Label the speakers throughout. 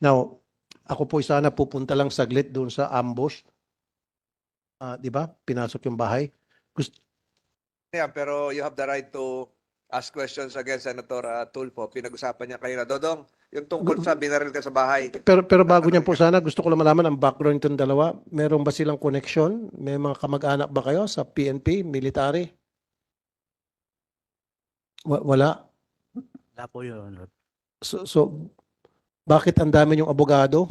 Speaker 1: Now, ako po sana pupunta lang saglit doon sa ambush. Di ba? Pinasok yung bahay. Gusto,
Speaker 2: Yeah, pero you have the right to ask questions against Senator Tulfo. Pinag-usapan niya kayo na. Dodong, yung tungkol sa binaril ka sa bahay.
Speaker 1: pero bago niyan po sana, gusto ko lang malaman ang background itong dalawa. Meron ba silang connection? May mga kamag-anak ba kayo sa PNP, military? Wala.
Speaker 3: Wala po, Your Honor.
Speaker 1: So bakit ang dami yung abogado?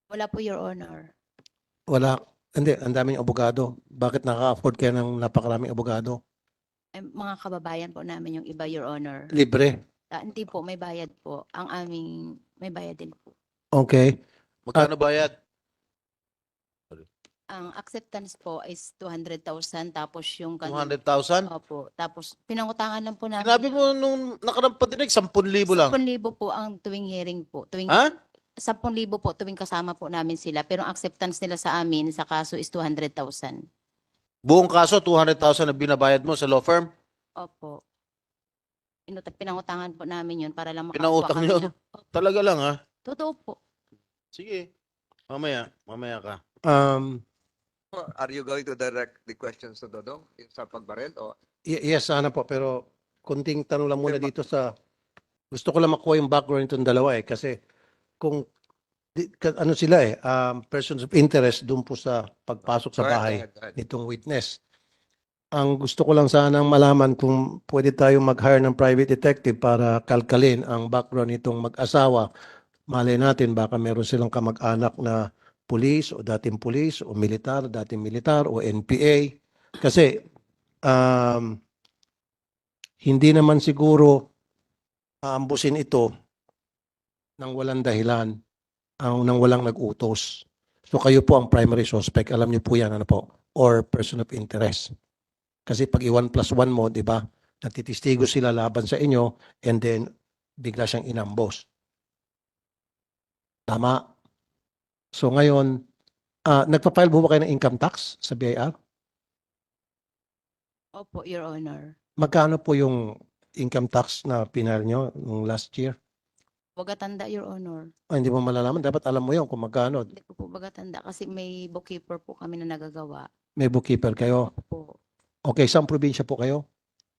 Speaker 4: Wala po, Your Honor.
Speaker 1: Wala. Hindi, ang daming abogado. Bakit nakaka-afford kayo ng napakaraming abogado?
Speaker 4: Mga kababayan po namin yung iba, Your Honor.
Speaker 1: Libre.
Speaker 4: Hindi po, may bayad po. Ang aming, may bayad din po.
Speaker 1: Okay.
Speaker 3: Magkano bayad?
Speaker 4: Ang acceptance po is 200,000 tapos yung
Speaker 3: 200,000?
Speaker 4: Opo. Tapos pinangutangan lang po namin.
Speaker 3: Sinabi mo nung nakarang patinig, 10,000 lang.
Speaker 4: 10,000 po ang tuwing hearing po. Tuwing,
Speaker 3: Ha?
Speaker 4: 10,000 po tuwing kasama po namin sila. Pero ang acceptance nila sa amin sa kaso is 200,000.
Speaker 3: Buong kaso, 200,000 na binabayad mo sa law firm?
Speaker 4: Opo. Pinangutangan po namin yun para lang makakuha
Speaker 3: Pinautang
Speaker 4: kami
Speaker 3: nyo?
Speaker 4: ng- Opo.
Speaker 3: Talaga lang, ha?
Speaker 4: Totoo po.
Speaker 3: Sige. Mamaya ka.
Speaker 2: Are you going to direct the questions to Dodong sa pagbaril? O
Speaker 1: Yes, sana po. Pero kunting tanong lang muna dito sa... Gusto ko lang makuha yung background itong dalawa kasi kung ano sila persons of interest doon po sa pagpasok sa
Speaker 2: Go ahead,
Speaker 1: bahay
Speaker 2: go ahead.
Speaker 1: nitong witness. Ang gusto ko lang sanang malaman kung pwede tayong mag-hire ng private detective para kalkalin ang background nitong mag-asawa. Malay natin baka meron silang kamag-anak na pulis o dating pulis o militar, dating militar o NPA. Kasi hindi naman siguro aambusin ito nang walang dahilan, nang walang nag-utos. So kayo po ang primary suspect. Alam niyo po yan, ano po? Or person of interest. Kasi pag i-1+1 mo, di ba, nagtitistigo sila laban sa inyo and then bigla siyang inambos. Tama. So ngayon, nagpa-file po ba kayo ng income tax sa BIR?
Speaker 4: Opo, Your Honor.
Speaker 1: Magkano po yung income tax na pinal nyo nung last year?
Speaker 4: Bagatanda, Your Honor.
Speaker 1: Hindi mo malalaman. Dapat alam mo yun kung magkano.
Speaker 4: Hindi ko po bagatanda kasi may bookkeeper po kami na nagagawa.
Speaker 1: May bookkeeper kayo.
Speaker 4: Opo.
Speaker 1: Okay, saan probinsya po kayo?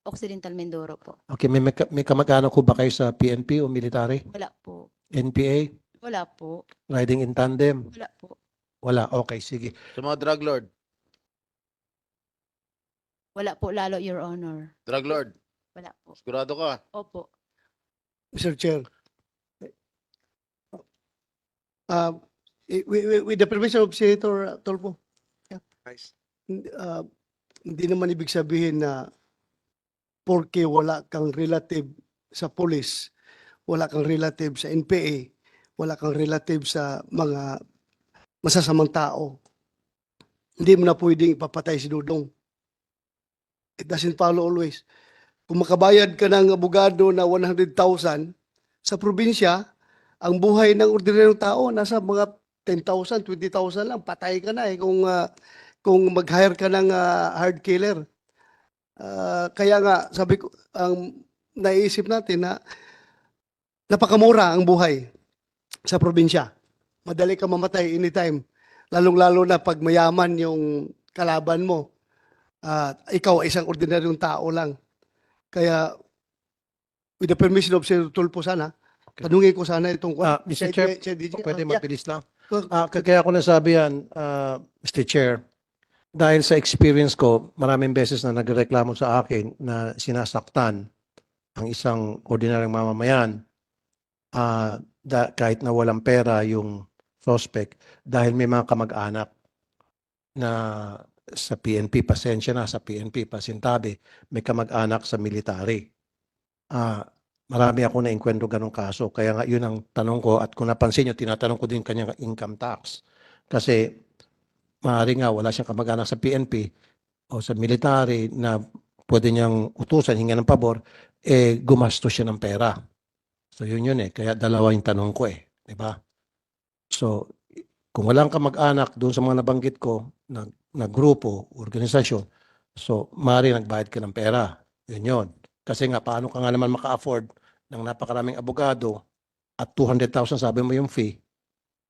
Speaker 4: Occidental Mindoro po.
Speaker 1: Okay, may kamag-anak ko ba kayo sa PNP o military?
Speaker 4: Wala po.
Speaker 1: NPA?
Speaker 4: Wala po.
Speaker 1: Riding in tandem?
Speaker 4: Wala po.
Speaker 1: Wala. Okay, sige.
Speaker 3: Sa mga drug lord.
Speaker 4: Wala po lalo, Your Honor.
Speaker 3: Drug lord.
Speaker 4: Wala po.
Speaker 3: Sigurado ka.
Speaker 4: Opo.
Speaker 5: Mr. Chair. With the permission of Senator Tolpo,
Speaker 2: nice.
Speaker 5: hindi naman ibig sabihin na porke wala kang relative sa police, wala kang relative sa NPA, wala kang relative sa mga masasamang tao, hindi mo na pwedeng ipapatay si Dudong. It doesn't follow always. Kung makabayad ka ng abogado na 100,000 sa probinsya, ang buhay ng ordinaryong tao nasa mga 10,000, 20,000 lang, patay ka na kung mag-hire ka ng hard killer. Kaya nga, sabi ko, ang naiisip natin na napakamura ang buhay sa probinsya. Madali ka mamatay anytime. Lalong-lalo na pag mayaman yung kalaban mo. Ikaw ay isang ordinaryong tao lang. Kaya, with the permission of Senator Tulfo sana, tanungin ko sana itong...
Speaker 1: Mr. Chair, pwede
Speaker 5: Yeah.
Speaker 1: mabilis lang. Kaya ako nasabi yan, Mr. Chair, dahil sa experience ko, maraming beses na nagreklamo sa akin na sinasaktan ang isang ordinaryong mamamayan kahit na walang pera yung suspect dahil may mga kamag-anak na sa PNP, pasensya na sa PNP, pasintabi, may kamag-anak sa military. Marami ako na-enkwentro ganong kaso. Kaya nga yun ang tanong ko at kung napansin nyo, tinatanong ko din kanyang income tax. Kasi maaari nga wala siyang kamag-anak sa PNP o sa military na pwede niyang utusan, hinga ng pabor, gumastos siya ng pera. So yun Kaya dalawa yung tanong ko Di ba? So kung walang kamag-anak doon sa mga nabanggit ko na grupo, organisasyon, so maaari nagbayad ka ng pera. Yun. Kasi nga, paano ka nga naman maka-afford ng napakaraming abogado at 200,000 sabi mo yung fee,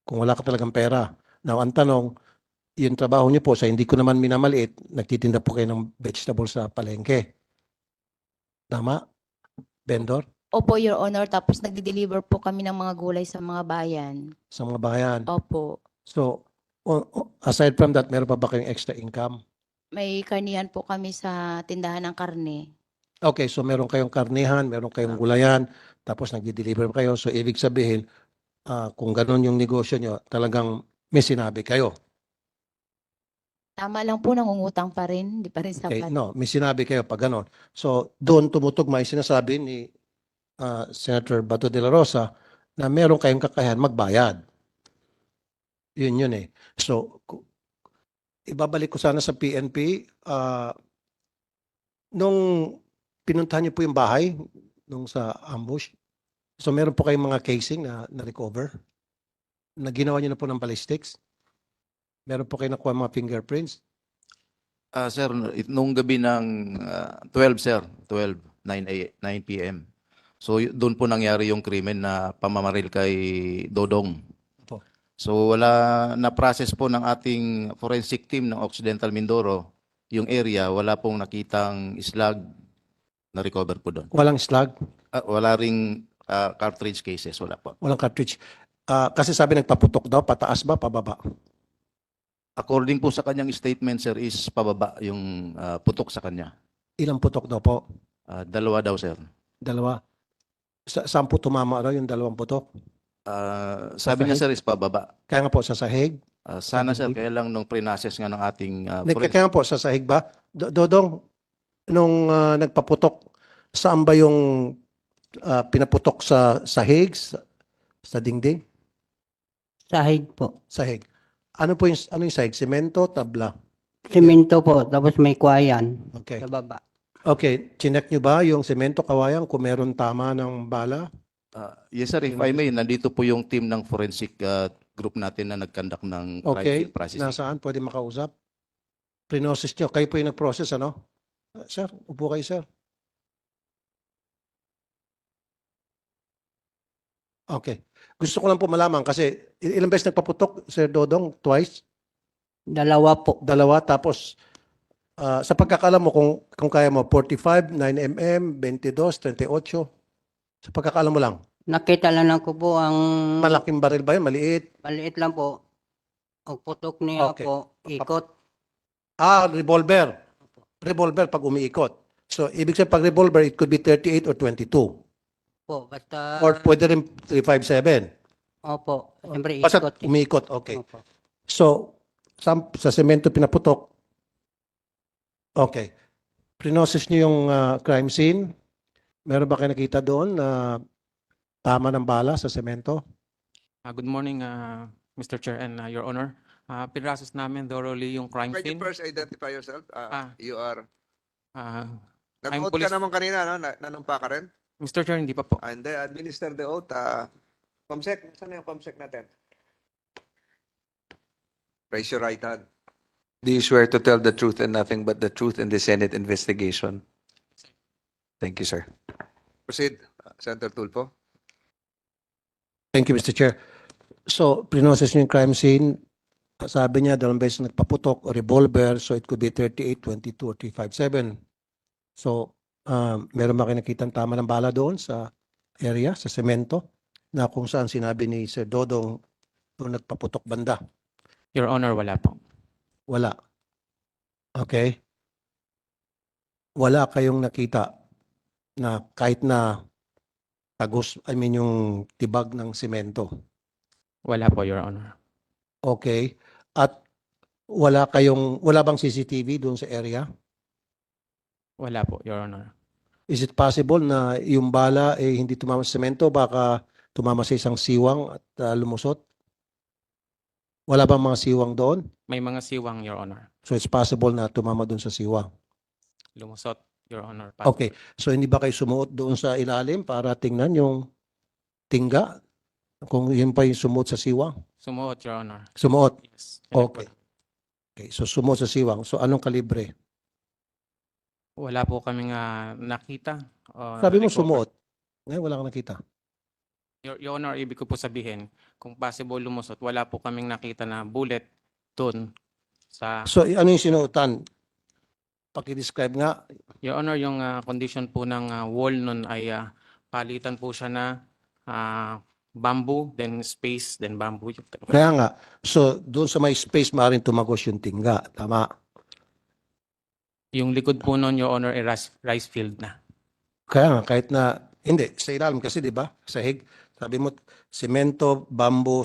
Speaker 1: kung wala ka talagang pera. Now, ang tanong, yung trabaho niyo po, sa hindi ko naman minamaliit, nagtitinda po kayo ng vegetables sa palengke. Tama? Vendor?
Speaker 4: Opo, Your Honor. Tapos nagde-deliver po kami ng mga gulay sa mga bayan.
Speaker 1: Sa mga bayan.
Speaker 4: Opo.
Speaker 1: So, aside from that, meron pa ba kayong extra income?
Speaker 4: May karnihan po kami sa tindahan ng karne.
Speaker 1: Okay, so meron kayong karnihan, meron kayong gulayan, tapos nagdi-deliver kayo. So, ibig sabihin, kung ganun yung negosyo nyo, talagang may sinabi kayo.
Speaker 4: Tama lang po, nangungutang pa rin. Hindi pa rin
Speaker 1: Okay,
Speaker 4: sapat.
Speaker 1: no, may sinabi kayo pag ganun. So, doon tumutugma yung sinasabi ni Senator Bato de la Rosa na meron kayong kakayahan magbayad. Yun eh. So, ibabalik ko sana sa PNP. Nung pinuntahan niyo po yung bahay, nung sa ambush, so meron po kayong mga casing na recover? Na ginawa niyo na po ng ballistics? Meron po kayo nakuha mga fingerprints?
Speaker 6: Sir, nung gabi ng 12, sir, 12, 9 p.m. So, doon po nangyari yung krimen na pamamaril kay Dodong.
Speaker 1: Opo.
Speaker 6: So, wala na-process po ng ating forensic team ng Occidental Mindoro, yung area, wala pong nakitang slag na recover po doon.
Speaker 1: Walang slug?
Speaker 6: Wala ring cartridge cases, wala po.
Speaker 1: Walang cartridge? Kasi sabi nagpaputok daw, pataas ba, pababa?
Speaker 6: According po sa kanyang statement, sir, is pababa yung putok sa kanya.
Speaker 1: Ilang putok daw po?
Speaker 6: 2 daw, sir.
Speaker 1: Dalawa. Saan po tumama raw yung 2 putok?
Speaker 6: Sabi niya, sir, is pababa.
Speaker 1: Kaya nga po sa sahig?
Speaker 6: Sana, sir, kaya lang nung pre-process nga ng ating
Speaker 1: Kaya nga po sa sahig ba? Dodong, nung nagpaputok, saan ba yung pinaputok sa sahig? Sa dingding?
Speaker 7: Sahig po.
Speaker 1: Sahig. Ano yung sahig? Semento, tabla?
Speaker 7: Simento po, tapos may kwayan
Speaker 1: Okay.
Speaker 7: sa baba.
Speaker 1: Okay, chinek nyo ba yung semento, kawayan, kung meron tama ng bala?
Speaker 6: Yes, sir, if I may, nandito po yung team ng forensic group natin na nag-conduct ng crime
Speaker 1: Okay,
Speaker 6: field processing.
Speaker 1: nasaan? Pwede makausap? Prinosis nyo. Kayo po yung nag-process, ano? Sir, upo kayo, sir. Okay. Gusto ko lang po malaman kasi ilang beses nagpaputok, Sir Dodong? Twice?
Speaker 7: 2 po.
Speaker 1: 2, tapos sa pagkakaalam mo, kung kaya mo, 45, 9mm, 22, 38. Sa pagkakaalam mo lang.
Speaker 7: Nakita lang ko po ang
Speaker 1: Malaking baril ba yun? Maliit?
Speaker 7: maliit lang po. Ang putok niya
Speaker 1: Okay.
Speaker 7: po, ikot.
Speaker 1: Revolver. Revolver pag umiikot. So, ibig sabihin pag revolver, it could be 38 or 22.
Speaker 7: Po, basta,
Speaker 1: Or pwede rin 357.
Speaker 7: opo, siyempre
Speaker 1: Basta
Speaker 7: ikot.
Speaker 1: umiikot. Okay.
Speaker 7: Opo.
Speaker 1: So, sa semento pinaputok. Okay. Prinosis niyo yung crime scene. Meron ba kayo nakita doon na tama ng bala sa semento?
Speaker 8: Good morning, Mr. Chair and Your Honor. Pinrasos namin thoroughly yung crime
Speaker 2: Can you
Speaker 8: scene.
Speaker 2: first identify yourself? You are...
Speaker 8: I'm
Speaker 2: Nag-oath ka
Speaker 8: police-
Speaker 2: naman kanina, no? Nanumpa ka rin?
Speaker 8: Mr. Chair, hindi pa po.
Speaker 2: And then, administer the oath. Comsec, saan yung Comsec natin? Raise your right hand.
Speaker 9: Do you swear to tell the truth and nothing but the truth in the Senate investigation? Thank you, sir.
Speaker 2: Proceed, Senator Tulfo.
Speaker 1: Thank you, Mr. Chair. So, prinosis niyo yung crime scene. Sabi niya, 2 beses nagpaputok, revolver, so it could be 38, 22, or 357. So, meron ba kayo nakitang tama ng bala doon sa area, sa semento, na kung saan sinabi ni Sir Dodong nung nagpaputok banda?
Speaker 8: Your Honor, wala po.
Speaker 1: Wala. Okay? Wala kayong nakita na kahit na tagos, yung tibag ng semento.
Speaker 8: Wala po, Your Honor.
Speaker 1: Okay? At wala bang CCTV doon sa area?
Speaker 8: Wala po, Your Honor.
Speaker 1: Is it possible na yung bala hindi tumama sa semento, baka tumama sa isang siwang at lumusot? Wala bang mga siwang doon?
Speaker 8: May mga siwang, Your Honor.
Speaker 1: So it's possible na tumama doon sa siwang.
Speaker 8: Lumusot, Your Honor.
Speaker 1: Okay. So hindi ba kayo sumuot doon sa ilalim para tingnan yung tingga? Kung yun pa yung sumuot sa siwang?
Speaker 8: Sumuot, Your Honor.
Speaker 1: Sumuot.
Speaker 8: Yes.
Speaker 1: Okay. Okay. So sumuot sa siwang. So anong kalibre?
Speaker 8: Wala po kaming nakita.
Speaker 1: Sabi mo
Speaker 8: recover.
Speaker 1: sumuot. Ngayon, wala kang nakita.
Speaker 8: Your Honor, ibig ko po sabihin, kung possible lumusot, wala po kaming nakita na bullet doon sa...
Speaker 1: So, ano yung sinuotan? Paki-describe nga.
Speaker 8: Your Honor, yung condition po ng wall nun ay palitan po siya na bamboo, then space, then bamboo.
Speaker 1: Kaya nga. So, doon sa may space, maaaring tumagos yung tingga. Tama.
Speaker 8: Yung likod po nun, Your Honor, ay rice field na.
Speaker 1: Kaya nga, kahit na, hindi, sa ilalim kasi, di ba? Sahig, sabi mo, semento, bamboo,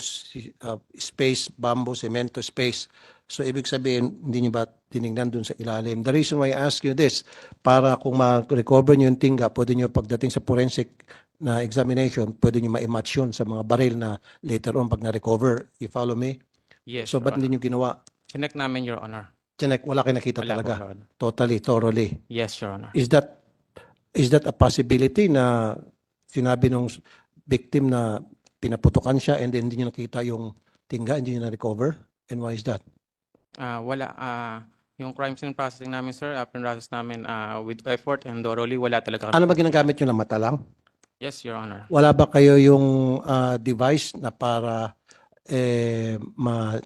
Speaker 1: space, bamboo, semento, space. So, ibig sabihin, hindi nyo ba tinignan dun sa ilalim? The reason why I ask you this, para kung ma-recover nyo yung tingga, pwede nyo pagdating sa forensic na examination, pwede nyo ma-match yun sa mga baril na later on pag na-recover. You follow me?
Speaker 8: Yes,
Speaker 1: So,
Speaker 8: Your
Speaker 1: ba't hindi
Speaker 8: Honor.
Speaker 1: nyo ginawa?
Speaker 8: Chinek namin, Your Honor.
Speaker 1: Chinek, wala kayo nakita
Speaker 8: Wala po,
Speaker 1: talaga.
Speaker 8: Your Honor.
Speaker 1: Totally, thoroughly.
Speaker 8: Yes, Your Honor.
Speaker 1: Is that a possibility na sinabi nung victim na pinaputukan siya and then hindi niya nakita yung tingga, hindi niya na-recover? And why is that?
Speaker 8: Wala. Yung crime scene processing namin, sir, process namin with effort and thoroughly, wala talaga.
Speaker 1: Ano ba ginagamit nyo na mata lang?
Speaker 8: Yes, Your Honor.
Speaker 1: Wala ba kayo yung device na para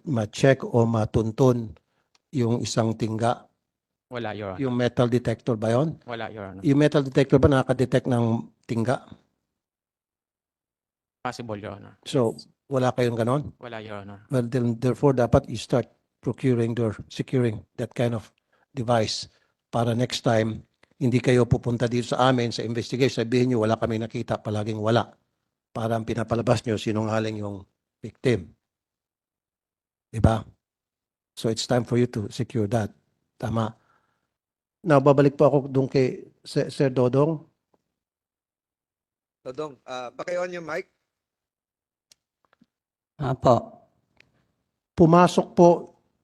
Speaker 1: ma-check o matuntun yung isang tingga?
Speaker 8: Wala, Your Honor.
Speaker 1: Yung metal detector ba yon?
Speaker 8: Wala, Your Honor.
Speaker 1: Yung metal detector ba nakaka-detect ng tingga?
Speaker 8: Possible, Your Honor.
Speaker 1: So, wala kayong ganon?
Speaker 8: Wala, Your Honor.
Speaker 1: Well, then, therefore, dapat you start procuring or securing that kind of device para next time, hindi kayo pupunta dito sa amin sa investigation, sabihin nyo, wala kami nakita, palaging wala. Para ang pinapalabas nyo, sinungaling yung victim. Diba? So, it's time for you to secure that. Tama. Now, babalik po ako doon kay Sir Dodong.
Speaker 2: Dodong, paki-on yung mic.
Speaker 7: Apo.
Speaker 1: Pumasok po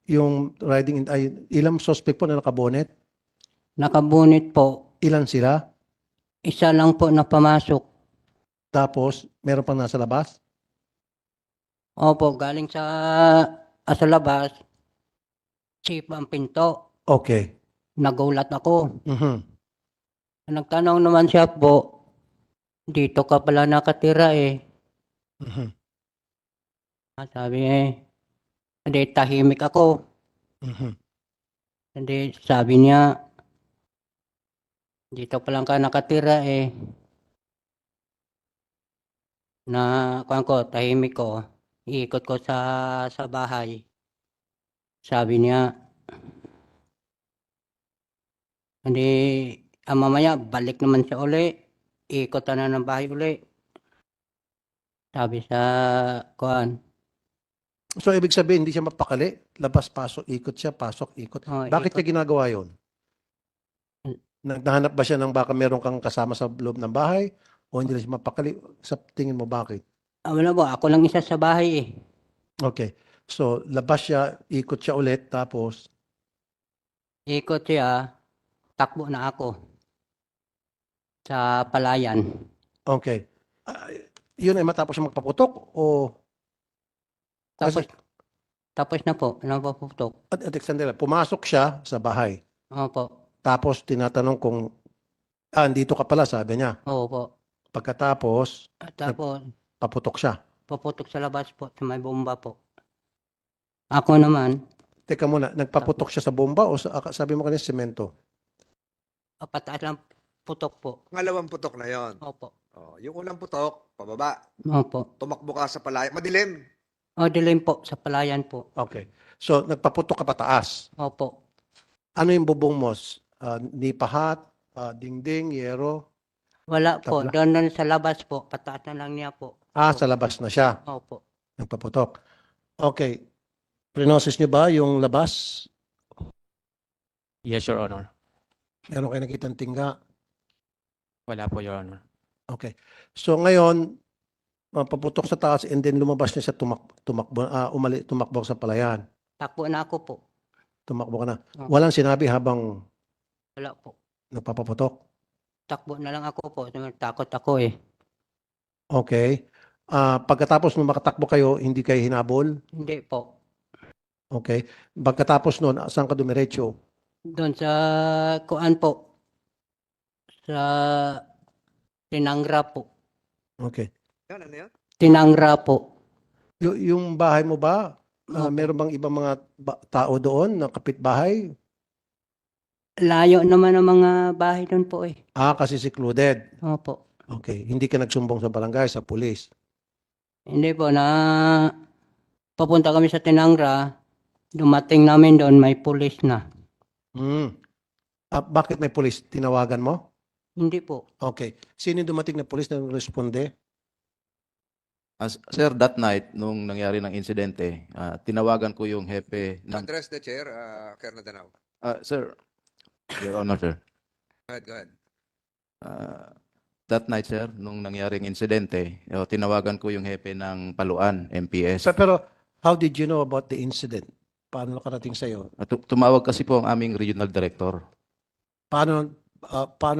Speaker 1: yung riding in, ay, ilang suspect po na nakabonet?
Speaker 7: Nakabunit po.
Speaker 1: Ilan sila?
Speaker 7: Isa lang po na pamasok.
Speaker 1: Tapos, meron pang nasa labas?
Speaker 7: Opo, galing sa labas. Safe ang pinto.
Speaker 1: Okay.
Speaker 7: Nagulat ako.
Speaker 1: Mhm.
Speaker 7: Nagtanong naman siya po, dito ka pala nakatira eh.
Speaker 1: Mhm.
Speaker 7: Sabi hindi tahimik ako.
Speaker 1: Mhm.
Speaker 7: Hindi, sabi niya, dito pa lang ka nakatira eh. Na, kuwan ko, tahimik ko. Iikot ko sa bahay. Sabi niya, hindi, mamaya, balik naman siya uli. Ikot na ng bahay uli. Sabi sa, kuwan.
Speaker 1: So, ibig sabihin, hindi siya mapakali? Labas, pasok, ikot siya, pasok, ikot.
Speaker 7: Oh,
Speaker 1: Bakit
Speaker 7: ikot.
Speaker 1: niya ginagawa yun? Naghahanap ba siya ng baka meron kang kasama sa loob ng bahay? O hindi lang siya mapakali? Sa tingin mo, bakit?
Speaker 7: Wala po, ako lang isa sa bahay eh.
Speaker 1: Okay. So, labas siya, ikot siya ulit, tapos,
Speaker 7: Ikot siya, takbo na ako. Sa palayan.
Speaker 1: okay. Yun ay matapos siya magpaputok? O,
Speaker 7: Tapos na po, napaputok.
Speaker 1: at sandali, pumasok siya sa bahay.
Speaker 7: Opo,
Speaker 1: Tapos, tinatanong kung, dito ka pala, sabi niya.
Speaker 7: opo.
Speaker 1: Pagkatapos,
Speaker 7: At tapos,
Speaker 1: paputok siya.
Speaker 7: paputok sa labas po, sa may bomba po. Ako naman,
Speaker 1: Teka muna, nagpaputok siya sa bomba o sabi mo kanina semento?
Speaker 7: pataas lang putok po.
Speaker 2: Pangalawang putok na yon.
Speaker 7: Opo,
Speaker 2: Oh, yung unang putok, pababa.
Speaker 7: opo.
Speaker 2: Tumakbo ka sa palaya. Madilim.
Speaker 7: O, dilim po, sa palayan po.
Speaker 1: Okay. So, nagpaputok ka pataas.
Speaker 7: Opo.
Speaker 1: Ano yung bubong mo? Nipahat, dingding, yero?
Speaker 7: Wala po,
Speaker 1: Tabla.
Speaker 7: doon sa labas po, pataas na lang niya po.
Speaker 1: Sa labas na siya.
Speaker 7: Opo.
Speaker 1: Nagpaputok. Okay. Prinosis niyo ba yung labas?
Speaker 8: Yes, Your Honor.
Speaker 1: Meron kayo nakitang tingga?
Speaker 8: Wala po, Your Honor.
Speaker 1: Okay. So, ngayon, paputok sa taas and then lumabas niya siya tumakbo sa palayan.
Speaker 7: Takbo na ako po.
Speaker 1: Tumakbo ka na.
Speaker 7: Opo.
Speaker 1: Walang sinabi habang
Speaker 7: Wala po.
Speaker 1: nagpapaputok.
Speaker 7: Takbo na lang ako po. Takot ako eh.
Speaker 1: Okay. Pagkatapos nung makatakbo kayo, hindi kayo hinabol?
Speaker 7: Hindi po.
Speaker 1: Okay. Pagkatapos nun, saan ka dumiretso?
Speaker 7: Doon sa kuan po. Sa Tinangra po.
Speaker 1: Okay.
Speaker 2: Yan, ano yan?
Speaker 7: Tinangra po.
Speaker 1: Yung bahay mo ba,
Speaker 7: Opo.
Speaker 1: meron bang ibang mga tao doon na kapitbahay?
Speaker 7: Layo naman ang mga bahay doon po eh.
Speaker 1: Kasi secluded.
Speaker 7: Opo.
Speaker 1: Okay. Hindi ka nagsumbong sa barangay, sa pulis.
Speaker 7: Hindi po na papunta kami sa Tinangra. Dumating namin doon, may pulis na.
Speaker 1: Hmm. Bakit may pulis? Tinawagan mo?
Speaker 7: Hindi po.
Speaker 1: Okay. Sino yung dumating na pulis na responde?
Speaker 6: Sir, that night, nung nangyari ng insidente, tinawagan ko yung hepe ng...
Speaker 2: Address the chair, Colonel Danao.
Speaker 6: Sir, Your Honor, sir.
Speaker 2: Go ahead.
Speaker 6: That night, sir, nung nangyaring insidente, tinawagan ko yung hepe ng Paluan, MPS.
Speaker 1: Pero how did you know about the incident? Paano nakarating sa'yo?
Speaker 6: Tumawag kasi po ang aming regional director.
Speaker 1: Paano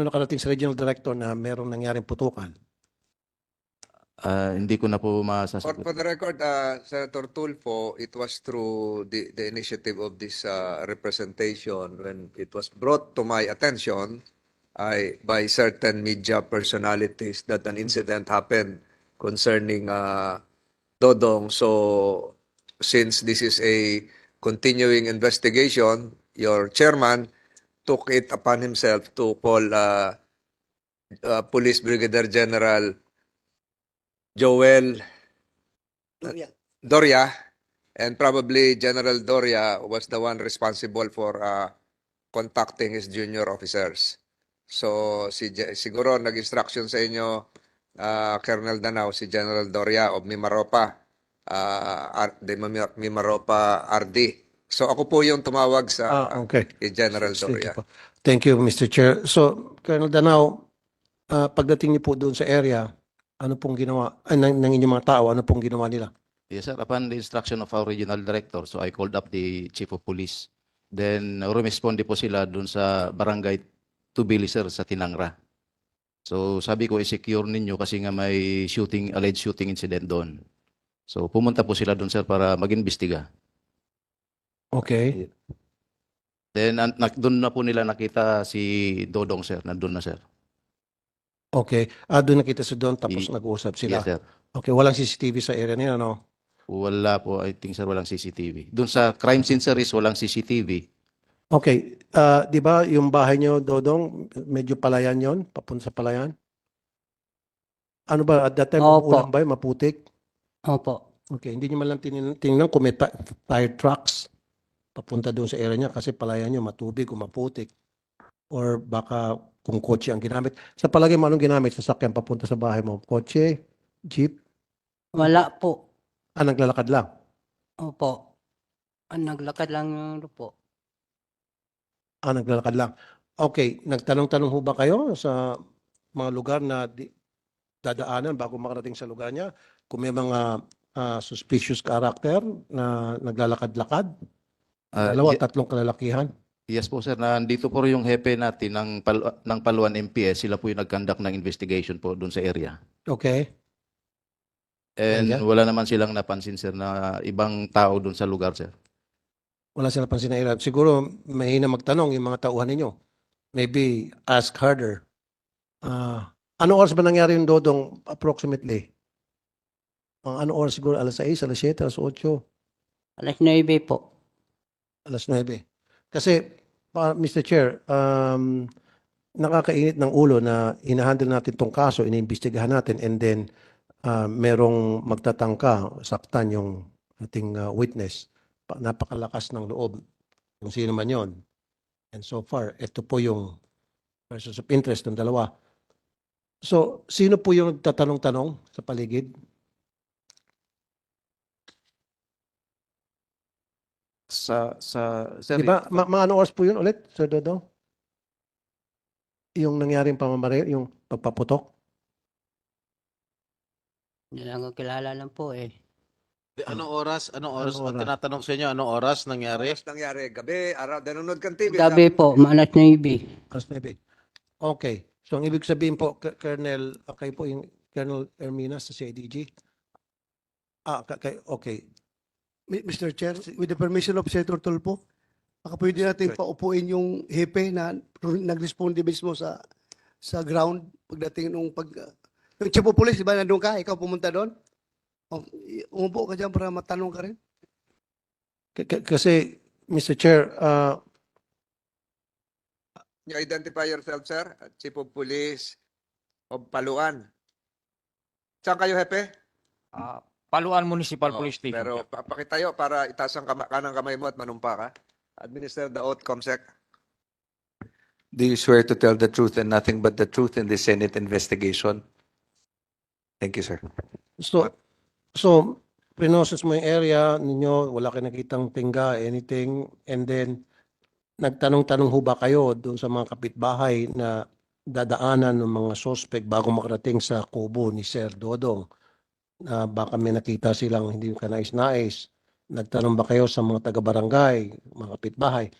Speaker 1: nakarating sa regional director na merong nangyaring putukan?
Speaker 6: Hindi ko na po
Speaker 2: For
Speaker 6: masasagot.
Speaker 2: the record, Senator Tulfo, it was through the initiative of this representation when it was brought to my attention by certain media personalities that an incident happened concerning Dodong. So, since this is a continuing investigation, your chairman took it upon himself to call Police Brigadier General Joel Doria, and probably General Doria was the one responsible for contacting his junior officers. So siguro nag-instruction sa inyo, Colonel Danao, si General Doria of Mimaropa, Mimaropa RD. So ako po yung tumawag sa
Speaker 1: Okay.
Speaker 2: kay General
Speaker 1: Thank you
Speaker 2: Doria.
Speaker 1: po. Thank you, Mr. Chair. So, Colonel Danao, pagdating niyo po doon sa area, ano pong ginawa, ng inyong mga tao, ano pong ginawa nila?
Speaker 6: Yes, sir. Upon the instruction of our regional director, so I called up the chief of police. Then, rumisponde po sila dun sa barangay Tubili, sir, sa Tinangra. So, sabi ko, i-secure ninyo kasi nga may alleged shooting incident doon. So, pumunta po sila dun, sir, para mag-imbestiga.
Speaker 1: Okay.
Speaker 6: Then, doon na po nila nakita si Dodong, sir. Nandun na, sir.
Speaker 1: Okay. Doon nakita sa doon, tapos nag-uusap sila.
Speaker 6: Yes, sir.
Speaker 1: Okay, walang CCTV sa area nila, no?
Speaker 6: Wala po, I think, sir, walang CCTV. Doon sa crime scene, sir, is walang CCTV.
Speaker 1: Okay. Di ba yung bahay nyo, Dodong, medyo palayan yon, papunta sa palayan? Ano ba, at that time,
Speaker 7: Opo.
Speaker 1: ulan ba yun, maputik?
Speaker 7: Opo.
Speaker 1: Okay, hindi nyo man lang tingnan kung may fire trucks papunta doon sa area niya kasi palayan nyo matubig o maputik. Or baka kung kotse ang ginamit. Sa palagay mo, anong ginamit? Sasakyan papunta sa bahay mo? Kotse? Jeep?
Speaker 7: Wala po.
Speaker 1: Naglalakad lang?
Speaker 7: Opo. Naglakad lang po.
Speaker 1: Naglalakad lang. Okay, nagtanong-tanong ho ba kayo sa mga lugar na dadaanan bago makarating sa lugar niya? Kung may mga suspicious character na naglalakad-lakad? Dalawa, tatlong kalalakihan?
Speaker 6: Yes po, sir. Nandito po yung hepe natin ng Paluan MPS. Sila po yung nag-conduct ng investigation po doon sa area.
Speaker 1: Okay.
Speaker 6: And
Speaker 1: Ayan.
Speaker 6: wala naman silang napansin, sir, na ibang tao doon sa lugar, sir.
Speaker 1: Wala sila pansin na ilan. Siguro, mahina magtanong yung mga tauhan ninyo. Maybe ask harder. Ano oras ba nangyari yung Dodong approximately? Ano oras siguro? Alas 6, alas 7, alas 8,
Speaker 7: Alas 9 po.
Speaker 1: alas 9. Kasi, Mr. Chair, nakakainit ng ulo na inahandle natin tong kaso, iniimbestigahan natin, and then merong magtatangka, saktan yung ating witness. Napakalakas ng loob kung sino man yon. And so far, ito po yung persons of interest ng dalawa. So, sino po yung nagtatanong-tanong sa paligid?
Speaker 6: Sir,
Speaker 1: Di ba? Mga ano oras po yun ulit, Sir Dodong? Yung nangyaring pamamaril, yung pagpaputok?
Speaker 7: Hindi lang ko kilala lang po eh.
Speaker 3: Anong oras? Anong oras?
Speaker 1: Anong oras?
Speaker 3: Tinatanong sa inyo, anong oras nangyari?
Speaker 2: Tapos nangyari, gabi, araw, nanonood kang TV.
Speaker 7: Gabi po, alas 9.
Speaker 1: Alas 9. Okay. So, ang ibig sabihin po, Colonel, kayo po yung Colonel Ermina sa CIDG? Okay.
Speaker 5: Mr. Chair, with the permission of Senator Tulfo, baka pwede natin paupuin yung hepe na nag-responde mismo sa ground pagdating nung Yung chief of police, di ba nandun ka? Ikaw pumunta doon? O, umupo ka dyan para matanong ka rin.
Speaker 1: Kasi, Mr. Chair,
Speaker 2: You identify yourself, sir? Chief of Police of Paluan. Saan kayo, Hepe?
Speaker 10: Paluan Municipal
Speaker 2: Oh,
Speaker 10: Police Station.
Speaker 2: pero pakitayo para itaas ang kanang kamay mo at manumpa ka. Administer the oath, Comsec.
Speaker 9: Do you swear to tell the truth and nothing but the truth in the Senate investigation? Thank you, sir.
Speaker 1: so pinoses mo yung area ninyo, wala kayo nakitang tingga, anything, and then nagtanong-tanong ho ba kayo doon sa mga kapitbahay na dadaanan ng mga suspect bago makarating sa kubo ni Sir Dodong? Na baka may nakita silang hindi ka nais-nais. Nagtanong ba kayo sa mga taga-barangay, mga kapitbahay?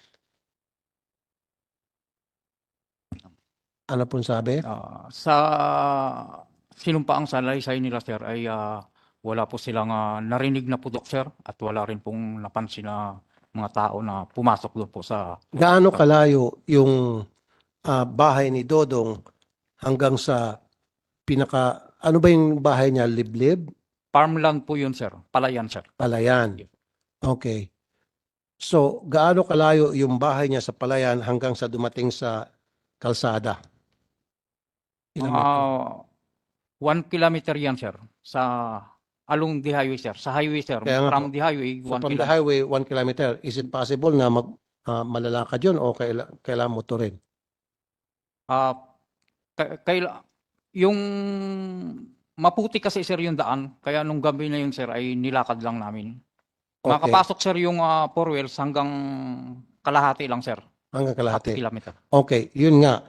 Speaker 1: Ano pong sabi?
Speaker 10: Sa sinumpaang salaysay nila, sir, ay wala po silang narinig na putok, sir, at wala rin pong napansin na mga tao na pumasok doon po sa...
Speaker 1: Gaano kalayo yung bahay ni Dodong hanggang sa pinaka, ano ba yung bahay niya? Liblib?
Speaker 10: Farmland po yun, sir. Palayan, sir.
Speaker 1: Palayan. Okay. So, gaano kalayo yung bahay niya sa Palayan hanggang sa dumating sa kalsada? Ilang metro?
Speaker 10: 1 kilometer yan, sir. Sa along the highway, sir. Sa highway, sir.
Speaker 1: Kaya nga
Speaker 10: From the highway, 1
Speaker 1: So, from the
Speaker 10: kilometer.
Speaker 1: highway, 1 kilometer. Is it possible na malalakad yun o kailangan motorin?
Speaker 10: Yung maputi kasi, sir, yung daan. Kaya nung gabi na yun, sir, ay nilakad lang namin.
Speaker 1: Okay.
Speaker 10: Makapasok, sir, yung 4 wheels hanggang kalahati lang, sir.
Speaker 1: Hanggang
Speaker 10: Half
Speaker 1: kalahati.
Speaker 10: kilometer.
Speaker 1: Okay, yun nga.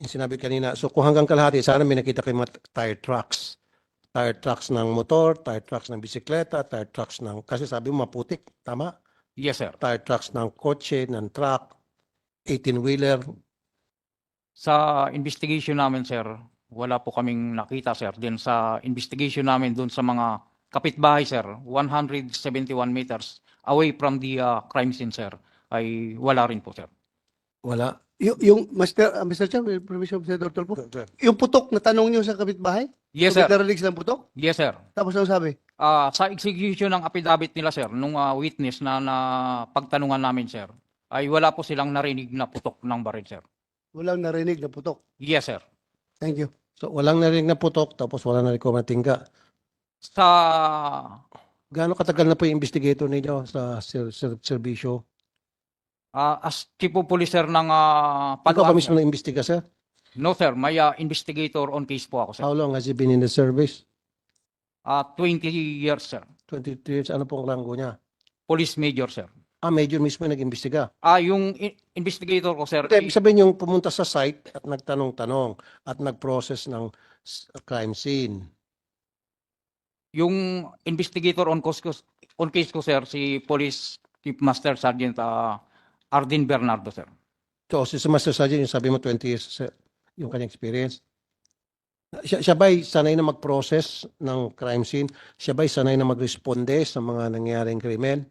Speaker 1: Yung sinabi kanina. So, kung hanggang kalahati, sana may nakita kayo mga tire trucks. Tire trucks ng motor, tire trucks ng bisikleta, tire trucks ng, kasi sabi mo maputik, tama?
Speaker 10: Yes, sir.
Speaker 1: Tire trucks ng kotse, ng truck, 18-wheeler.
Speaker 10: Sa investigation namin, sir, wala po kaming nakita, sir. Then sa investigation namin dun sa mga kapitbahay, sir, 171 meters away from the crime scene, sir, ay wala rin po, sir.
Speaker 1: Wala.
Speaker 5: Yung Mr. Chair, with permission of Senator Tulfo, yung putok na tanong niyo sa kapitbahay?
Speaker 10: Yes,
Speaker 5: Kung
Speaker 10: sir.
Speaker 5: may narinig silang putok?
Speaker 10: Yes, sir.
Speaker 5: Tapos ano sabi?
Speaker 10: Sa execution ng affidavit nila, sir, nung witness na pagtanungan namin, sir, ay wala po silang narinig na putok ng baril, sir.
Speaker 5: Walang narinig na putok.
Speaker 10: Yes, sir.
Speaker 5: Thank you.
Speaker 1: So, walang narinig na putok, tapos wala narinig ko matingga.
Speaker 10: Sa
Speaker 1: Gaano katagal na po yung investigator ninyo sa serbisyo?
Speaker 10: as chief of police, sir, ng
Speaker 1: Ikaw
Speaker 10: Paluan,
Speaker 1: ba mismo
Speaker 10: sir.
Speaker 1: na-imbestiga, sir?
Speaker 10: No, sir. May investigator on case po ako, sir.
Speaker 1: How long has he been in the service?
Speaker 10: 20 years, sir.
Speaker 1: 22 years. Ano pong ranggo niya?
Speaker 10: Police major, sir.
Speaker 1: Major mismo yung nag-imbestiga.
Speaker 10: Yung investigator ko, sir,
Speaker 1: Ibig sabihin yung pumunta sa site at nagtanong-tanong at nag-process ng crime scene.
Speaker 10: yung investigator on case ko, sir, si Police Chief Master Sergeant Ardin Bernardo, sir.
Speaker 1: So, si Master Sergeant, yung sabi mo 20 years yung kanyang experience. Siya ba'y sanay na mag-process ng crime scene? Siya ba'y sanay na mag-responde sa mga nangyayaring krimen?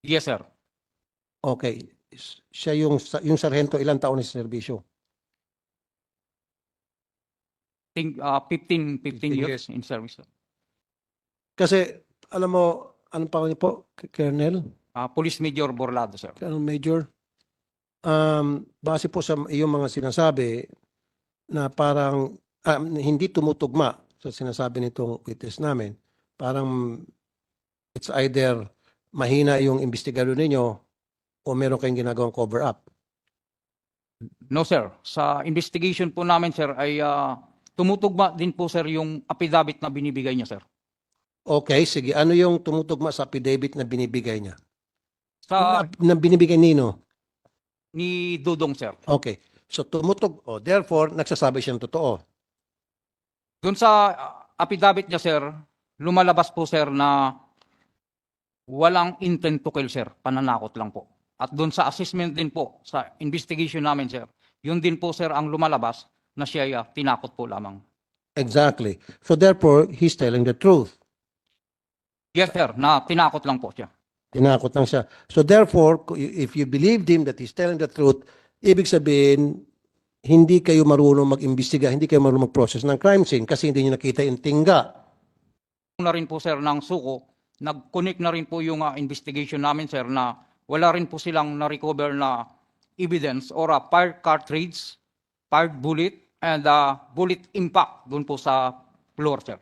Speaker 10: Yes, sir.
Speaker 1: Okay. Siya yung sarhento, ilang taon na sa serbisyo?
Speaker 10: Think 15 years in service, sir.
Speaker 1: Kasi, alam mo, anong pangalan niyo po, Colonel?
Speaker 10: Police Major Borlado, sir.
Speaker 1: Colonel Major? Base po sa iyong mga sinasabi na parang hindi tumutugma sa sinasabi nitong witness namin, parang it's either mahina yung investigador ninyo o meron kayong ginagawang cover-up.
Speaker 10: No, sir. Sa investigation po namin, sir, ay tumutugma din po, sir, yung affidavit na binibigay niya, sir.
Speaker 1: Okay, sige. Ano yung tumutugma sa affidavit na binibigay niya?
Speaker 10: Sa
Speaker 1: Na binibigay nino?
Speaker 10: ni Dudong, sir.
Speaker 1: Okay. So therefore, nagsasabi siyang totoo.
Speaker 10: Doon sa affidavit niya, sir, lumalabas po, sir, na walang intent to kill, sir. Pananakot lang po. At doon sa assessment din po, sa investigation namin, sir, yun din po, sir, ang lumalabas na siya ay tinakot po lamang.
Speaker 1: Exactly. So therefore, he's telling the truth.
Speaker 10: Yes, sir, na tinakot lang po siya.
Speaker 1: Tinakot lang siya. So therefore, if you believed him that he's telling the truth, ibig sabihin, hindi kayo marunong mag-imbestiga, hindi kayo marunong mag-process ng crime scene kasi hindi nyo nakita yung tingga.
Speaker 10: Na rin po sir ng suko, nag-connect na rin po yung investigation namin sir na wala rin po silang na-recover na evidence or a fired cartridge, fired bullet, and bullet impact dun po sa floor sir.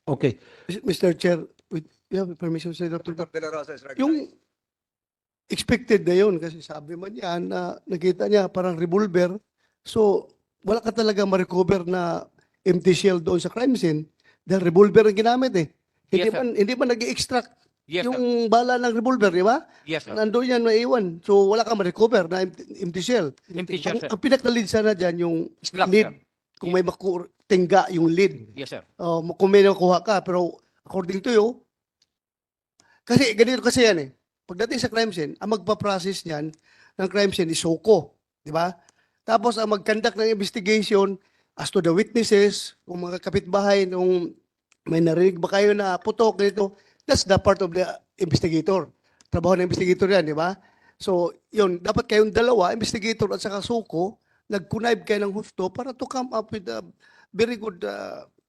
Speaker 1: Okay.
Speaker 5: Mr. Chair, with you have permission, Senator Tulfo.
Speaker 2: Dr. De La Rosa is recognized.
Speaker 5: Yung expected na yun kasi sabi man niya na nakita niya parang revolver. So, wala ka talaga ma-recover na empty shell doon sa crime scene dahil revolver ang ginamit eh.
Speaker 10: Yes, sir.
Speaker 5: Hindi man nag-extract
Speaker 10: Yes sir.
Speaker 5: yung bala ng revolver, di ba?
Speaker 10: Yes sir.
Speaker 5: Nandoon yan maiwan. So, wala ka ma-recover na empty shell.
Speaker 10: Empty shell sir.
Speaker 5: Ang pinaka-lead sana dyan yung
Speaker 10: Glock,
Speaker 5: lead.
Speaker 10: sir.
Speaker 5: Kung may tingga yung lead.
Speaker 10: Yes sir.
Speaker 5: Kung may nakuha ka. Pero according to you, kasi ganito kasi yan eh. Pagdating sa crime scene, ang magpa-process niyan ng crime scene is SOCO. Di ba? Tapos ang mag-conduct ng investigation as to the witnesses, kung mga kapitbahay, kung may narinig ba kayo na putok dito, that's the part of the investigator. Trabaho ng investigator yan, di ba? So, yun, dapat kayong dalawa, investigator at saka SOCO, nag-connive kayo ng husto para to come up with a very good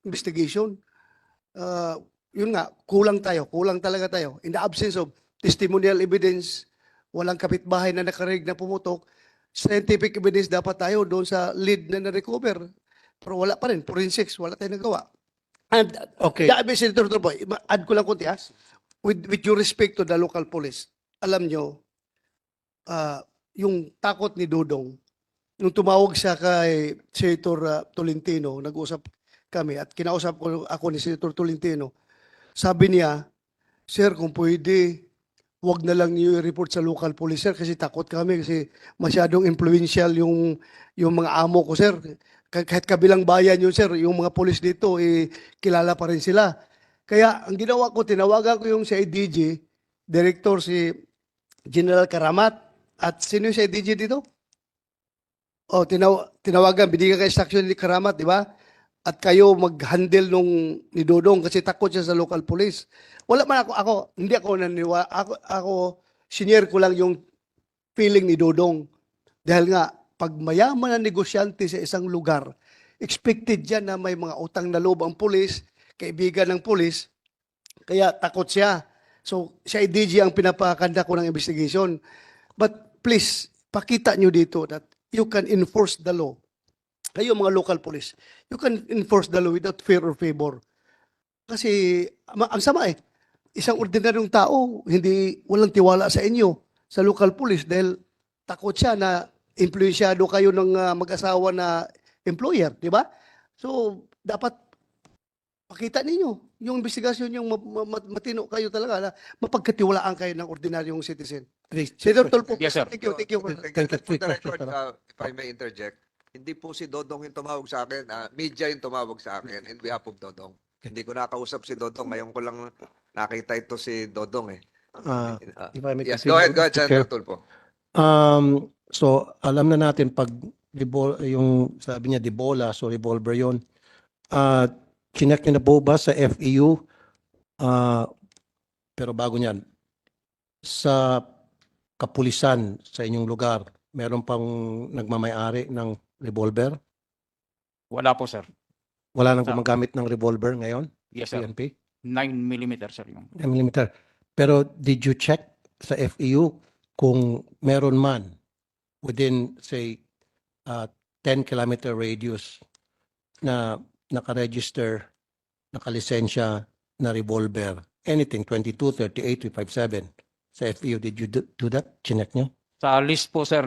Speaker 5: investigation. Yun nga, kulang talaga tayo. In the absence of testimonial evidence, walang kapitbahay na nakarinig na pumutok, scientific evidence dapat tayo doon sa lead na na-recover. Pero wala pa rin, forensics, wala tayong nagawa. And,
Speaker 1: Okay.
Speaker 5: Senator Tulfo, add ko lang kunti ha, with your respect to the local police, alam nyo, yung takot ni Dodong, nung tumawag siya kay Senator Tolentino, nag-usap kami at kinausap ko ako ni Senator Tolentino, sabi niya, sir, kung pwede, wag na lang niyo i-report sa local police, sir, kasi takot kami kasi masyadong influential yung mga amo ko, sir. Kahit kabilang bayan yun, sir, yung mga police dito, kilala pa rin sila. Kaya ang ginawa ko, tinawagan ko yung si IDG, director si General Karamat, at sino yung si IDG dito? Tinawagan, binigyan kayo instruction ni Karamat, di ba? At kayo mag-handle ni Dodong kasi takot siya sa local police. Wala man hindi ako naniwala. Ako senior ko lang yung feeling ni Dodong. Dahil nga, pag mayaman na negosyante sa isang lugar, expected yan na may mga utang na loob ang pulis, kaibigan ng pulis, kaya takot siya. So, si IDG ang pinapakanda ko ng investigation. But please, pakita nyo dito that you can enforce the law. Kayo mga local police, you can enforce the law without fear or favor. Kasi ang sama eh. Isang ordinaryong tao, walang tiwala sa inyo, sa local police, dahil takot siya na influensyado kayo ng mag-asawa na employer, di ba? So, dapat pakita ninyo yung investigasyon yung matino kayo talaga na mapagkatiwalaan kayo ng ordinaryong citizen. Senator Tulfo,
Speaker 10: Yes, sir.
Speaker 5: thank you.
Speaker 2: For the record, if I may interject, hindi po si Dodong yung tumawag sa akin, media yung tumawag sa akin in behalf of Dodong. Hindi ko nakausap si Dodong, ngayon ko lang nakita ito si Dodong eh.
Speaker 1: If I may
Speaker 2: Yes,
Speaker 1: continue,
Speaker 2: go ahead,
Speaker 1: Mr.
Speaker 2: Senator
Speaker 1: Chair.
Speaker 2: Tulfo.
Speaker 1: So, alam na natin pag yung sabi niya Debola, so revolver yun. Chinek niyo na po ba sa FEU? Pero bago niyan, sa kapulisan sa inyong lugar, meron pang nagmamayari ng revolver?
Speaker 10: Wala po sir.
Speaker 1: Wala nang gumagamit ng revolver ngayon?
Speaker 10: Yes sir.
Speaker 1: PNP?
Speaker 10: 9mm sir yung.
Speaker 1: 9mm. Pero did you check sa FEU kung meron man within, say, 10-kilometer radius na nakaregister, nakalisensya na revolver, anything, 22, 38, 357 sa FEU, did you do that? Chinek nyo?
Speaker 10: Sa list po sir,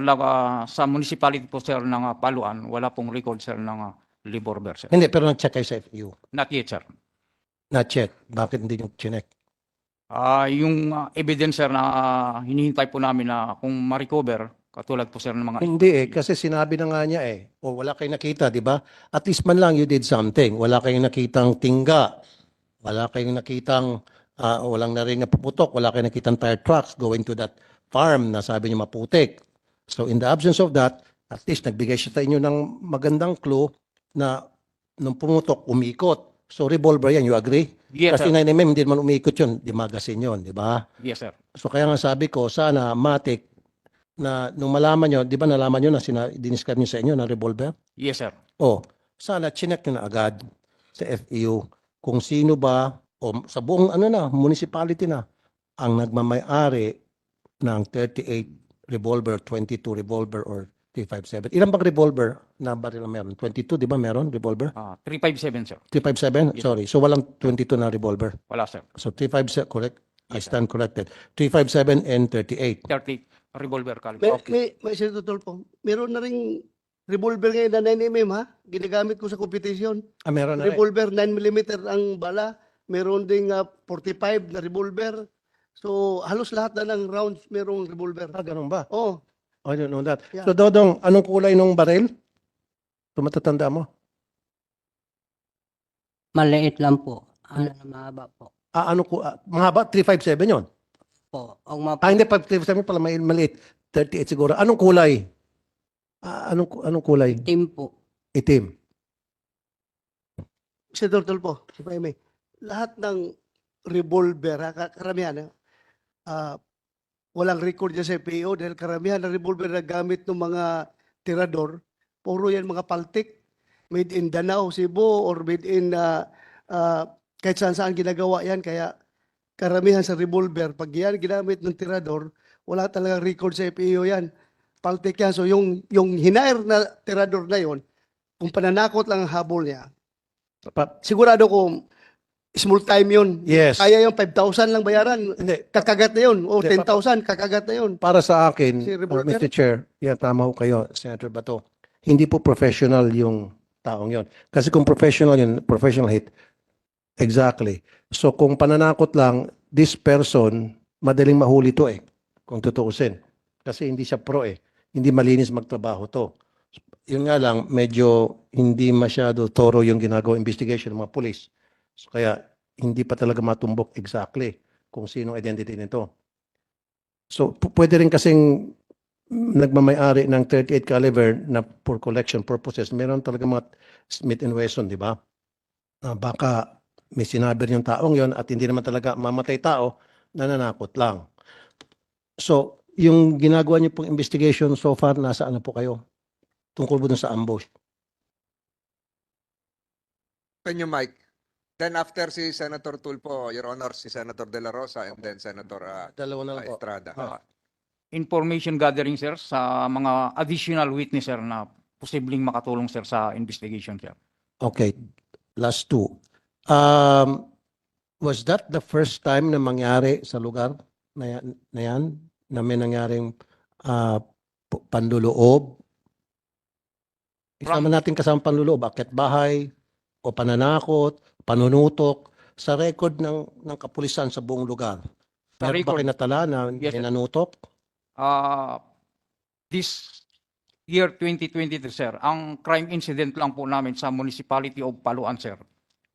Speaker 10: sa municipality po sir ng Paluan, wala pong record sir ng revolver sir.
Speaker 1: Hindi, pero nag-check kayo sa FEU.
Speaker 10: Not yet sir.
Speaker 1: Not yet. Bakit hindi nyo chinek?
Speaker 10: Yung evidence sir na hinihintay po namin na kung ma-recover, katulad po sir ng mga...
Speaker 1: Hindi kasi sinabi na nga niya o wala kayong nakita, di ba? At least man lang you did something. Wala kayong nakitang tingga. Wala kayong nakitang, walang narinig na puputok. Wala kayong nakitang tire trucks going to that farm na sabi niya maputik. So in the absence of that, at least nagbigay siya sa inyo ng magandang clue na nung pumutok, umikot. So revolver yan, you agree?
Speaker 10: Yes
Speaker 1: Kasi
Speaker 10: sir.
Speaker 1: 9mm, hindi naman umikot yun, di magasin yun, di ba?
Speaker 10: Yes sir.
Speaker 1: So kaya nga sabi ko, sana matik, na nung malaman nyo, di ba nalaman nyo na diniscard nyo sa inyo na revolver?
Speaker 10: Yes, sir.
Speaker 1: Oh, sana chinek nyo na agad sa FEU kung sino ba o sa buong municipality na ang nagmamay-ari ng 38 revolver, 22 revolver or 357. Ilan bang revolver na baril na meron? 22, di ba meron revolver?
Speaker 10: 357, sir.
Speaker 1: 357?
Speaker 10: Yes.
Speaker 1: Sorry. So walang 22 na revolver.
Speaker 10: Wala, sir.
Speaker 1: So 357, correct? I
Speaker 10: Yes, sir.
Speaker 1: stand corrected. 357 and 38.
Speaker 10: 30 revolver caliber.
Speaker 5: May Senator Tulfo, meron na ring revolver ngayon na 9mm ha? Ginagamit ko sa competition.
Speaker 1: Ah, meron na rin.
Speaker 5: Revolver 9mm ang bala. Meron ding 45 na revolver. So halos lahat na ng rounds merong revolver.
Speaker 1: Ah, ganun ba?
Speaker 5: Oh,
Speaker 1: I don't know that.
Speaker 5: Yeah.
Speaker 1: So Dodong, anong kulay nung baril? Tumatatanda mo?
Speaker 7: Maliit lang po. Ano na mahaba po.
Speaker 1: Mahaba? 357 yun?
Speaker 7: Po. Ang
Speaker 1: Hindi, 357 pala maliit. 38 siguro. Anong kulay? Anong kulay?
Speaker 7: team po.
Speaker 1: Itim.
Speaker 5: Senator Tulfo, si Paime, lahat ng revolver, karamihan, walang record dyan sa PO dahil karamihan ng revolver na gamit ng mga tirador, puro yan mga paltik, made in Danao, Cebu, or made in kahit saan ginagawa yan. Kaya karamihan sa revolver, pag yan ginamit ng tirador, wala talagang record sa PO yan. Paltik yan. So yung hinair na tirador na yon, kung pananakot lang ang habol niya, sigurado ko small time yun.
Speaker 1: Yes.
Speaker 5: Kaya yung 5,000 lang bayaran.
Speaker 1: Hindi.
Speaker 5: Kakagat na yun. O
Speaker 1: Hindi,
Speaker 5: 10,000, kakagat na yun.
Speaker 1: Para sa akin,
Speaker 5: Si revolver?
Speaker 1: Mr. Chair, tama ho kayo, Senator Bato. Hindi po professional yung taong yon. Kasi kung professional yun, professional hit, exactly. So kung pananakot lang, this person, madaling mahuli to kung tutuusin. Kasi hindi siya pro Hindi malinis magtrabaho to. Yun nga lang, medyo hindi masyado thorough yung ginagawa investigation ng mga police. So kaya hindi pa talaga matumbok exactly kung sino identity nito. So pwede rin kasing nagmamay-ari ng 38 caliber na for collection purposes. Meron talaga mga Smith & Wesson, di ba? Baka may sinabi rin yung taong yon at hindi naman talaga mamatay tao, nananakot lang. So yung ginagawa niyo pong investigation so far, nasa ano po kayo? Tungkol po dun sa ambush.
Speaker 2: Open your mic. Then after si Senator Tulfo, Your Honor, si Senator De La Rosa, and then Senator
Speaker 1: Dalawa na lang po.
Speaker 2: Estrada.
Speaker 10: Information gathering, sir, sa mga additional witness, sir, na posibleng makatulong, sir, sa investigation, sir.
Speaker 1: Okay. Last two. Was that the first time na mangyari sa lugar na yan? Na may nangyaring panluloob? Isama natin kasama panluloob, akit bahay, o pananakot, panunutok, sa record ng kapulisan sa buong lugar.
Speaker 10: Sa
Speaker 1: Meron ba
Speaker 10: record?
Speaker 1: kinatala na
Speaker 10: Yes, sir.
Speaker 1: nanutok?
Speaker 10: This year 2023, sir, ang crime incident lang po namin sa Municipality of Paluan, sir,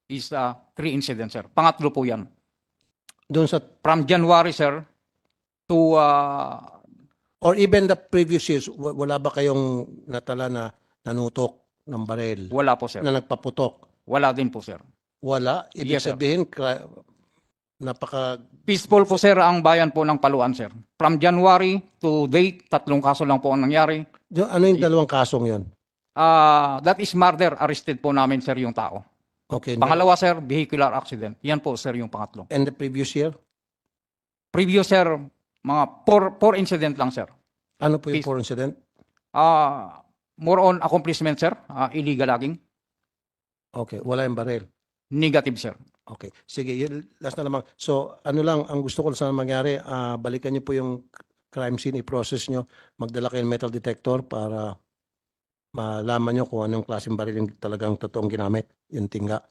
Speaker 10: is 3 incidents, sir. Pangatlo po yan.
Speaker 1: Doon sa,
Speaker 10: From January, sir, to
Speaker 1: or even the previous years, wala ba kayong natala na nanutok ng baril?
Speaker 10: wala po, sir.
Speaker 1: Na nagpaputok?
Speaker 10: Wala din po, sir.
Speaker 1: Wala? Ibig
Speaker 10: Yes, sir.
Speaker 1: sabihin, napaka...
Speaker 10: Peaceful po, sir, ang bayan po ng Paluan, sir. From January to date, 3 kaso lang po ang nangyari.
Speaker 1: Ano yung dalawang kasong yon?
Speaker 10: That is murder. Arrested po namin, sir, yung tao.
Speaker 1: Okay.
Speaker 10: Pangalawa, sir, vehicular accident. Yan po, sir, yung pangatlo.
Speaker 1: And the previous year?
Speaker 10: Previous, sir, mga 4 incident lang, sir.
Speaker 1: Ano po yung
Speaker 10: Peace.
Speaker 1: for incident?
Speaker 10: More on accomplishment, sir. Illegal logging.
Speaker 1: Okay. Wala yung baril.
Speaker 10: Negative, sir.
Speaker 1: Okay. Sige, yun, last na lamang. So, ano lang, ang gusto ko sana mangyari, balikan niyo po yung crime scene, i-process niyo, magdala kayo ng metal detector para malaman niyo kung anong klaseng baril yung talagang totoong ginamit, yung tinga.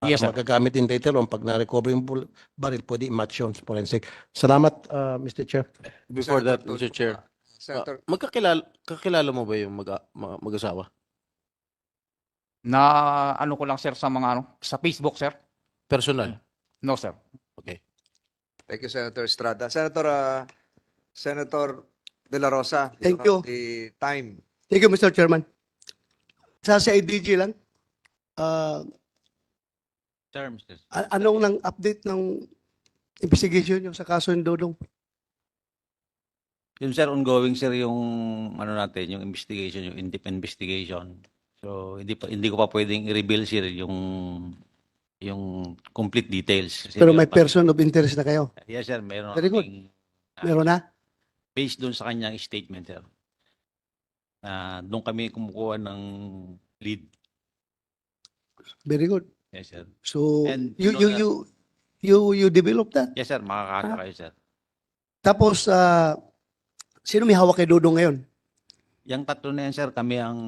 Speaker 10: Yes, sir.
Speaker 1: Magagamit din later on, pag na-recover yung baril, pwede i-match yun sa forensic. Salamat, Mr. Chair.
Speaker 3: Before that,
Speaker 2: Senator
Speaker 3: Mr. Chair,
Speaker 2: Senator,
Speaker 3: kakilala mo ba yung mag-asawa?
Speaker 10: Na ano ko lang, sir, sa mga sa Facebook, sir.
Speaker 3: Personal?
Speaker 10: No, sir.
Speaker 3: Okay.
Speaker 2: thank you, Senator Estrada. Senator De La Rosa,
Speaker 5: Thank
Speaker 2: have
Speaker 5: you.
Speaker 2: the time.
Speaker 5: Thank you, Mr. Chairman. Sa IDG lang,
Speaker 3: Sir, Mr.
Speaker 5: anong nang update ng investigation nyo sa kaso ng Dodong?
Speaker 11: Yun sir, ongoing sir yung ano natin, yung investigation, yung in-depth investigation. So hindi ko pa pwedeng i-reveal sir yung complete details. Kasi
Speaker 5: Pero may
Speaker 11: meron pa-
Speaker 5: person of interest na kayo.
Speaker 11: Yes sir, meron
Speaker 5: Very good.
Speaker 11: kaming,
Speaker 5: Meron na?
Speaker 11: based doon sa kanyang statement sir. Doon kami kumukuha ng lead.
Speaker 5: Very good.
Speaker 11: Yes sir.
Speaker 5: So,
Speaker 11: And
Speaker 5: you,
Speaker 11: you
Speaker 5: you,
Speaker 11: know
Speaker 5: you, you develop that.
Speaker 11: Yes sir, makakasa kayo sir.
Speaker 5: Tapos, sino may hawak kay Dodong ngayon?
Speaker 11: Yung tatlo na yan sir, kami ang